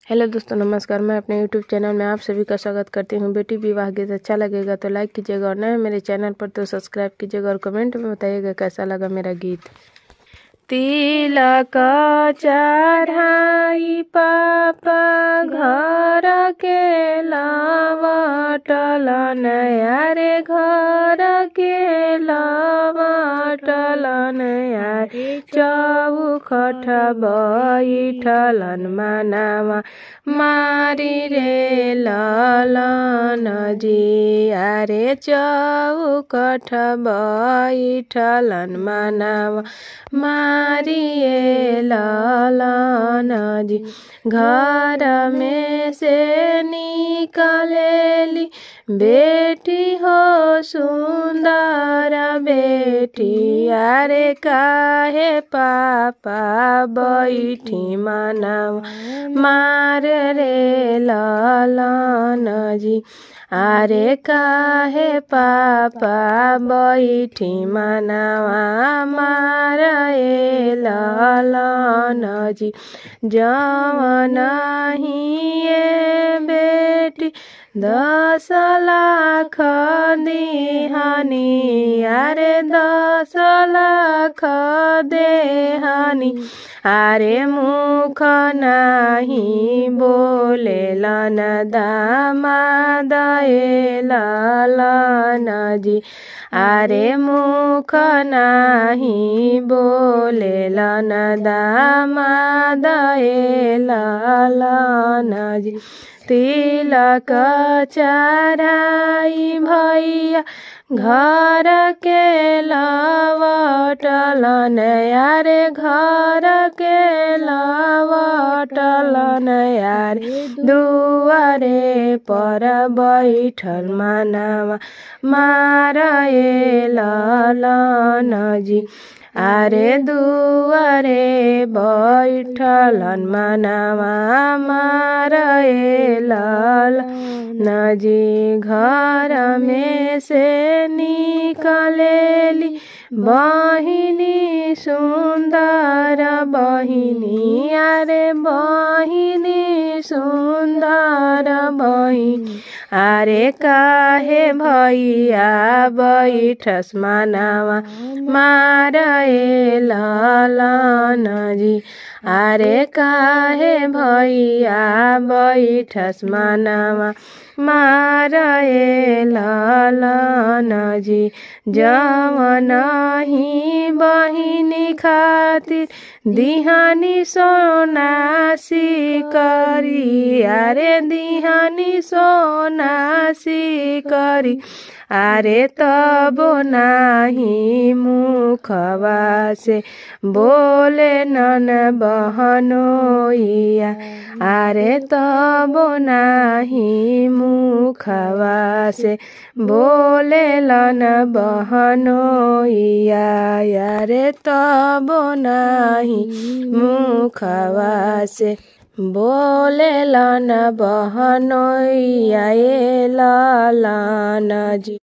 Hello दोस्तों, नमस्कार। मैं अपने यूट्यूब चैनल में आप सभी का स्वागत करती हूँ। बेटी विवाह गीत अच्छा लगेगा तो लाइक कीजिएगा और नए मेरे चैनल पर तो सब्सक्राइब कीजिएगा और कमेंट में बताइएगा कैसा लगा मेरा गीत। तिलक चढ़ाई पापा घर के लवटल नया रे, घर के लवटल नया रे। चौखट बैठलन मनावा मारी रे ललन जी, अरे चौखट बैठलन मनावा मारिए ललन जी। घर में से निकलेली बेटी हो सुंदर बेटी, अरे काहे पापा बैठी मनावा मार रे ललन जी, अरे काहे पापा बैठी मनावा मार ए ललन जी। जवन ही बेटी 10 लाख दिहानी, अरे 10 लाख देहानी, अरे मुख नाही बोलेलन दामाद ए ललन जी, अरे मुख नाही बोलेलन दामाद ए ललन जी। तिलक चढ़ाई भैया घर के लवटल नया रे, घर के लवटल नया रे। दुआरे पर बैठल मनावा मार ए ललन जी, अरे दुआरे बैठलन मनावा मार ए ललन जी। घर में से निकलेली बहिनी सुंदर बहिनी, अरे बहिनी सुंदर बहिनी, अरे काहे भैया बैठस मनावा मार ए ललन जी, अरे काहे भैया बैठस मनावा मार ए ललन जी। जवन ही बहिनी खातिर दिहानी सोना सिकरी, अरे दिहानी सोना सिकरी, अरे तबो नाही मुखवा से बोले नन बहनोइया, अरे तबो नाही मुखवा से बोले लन बहनोइया, अरे तबो नाही मुखवा से बोले लन बहनोइया ए ललन जी।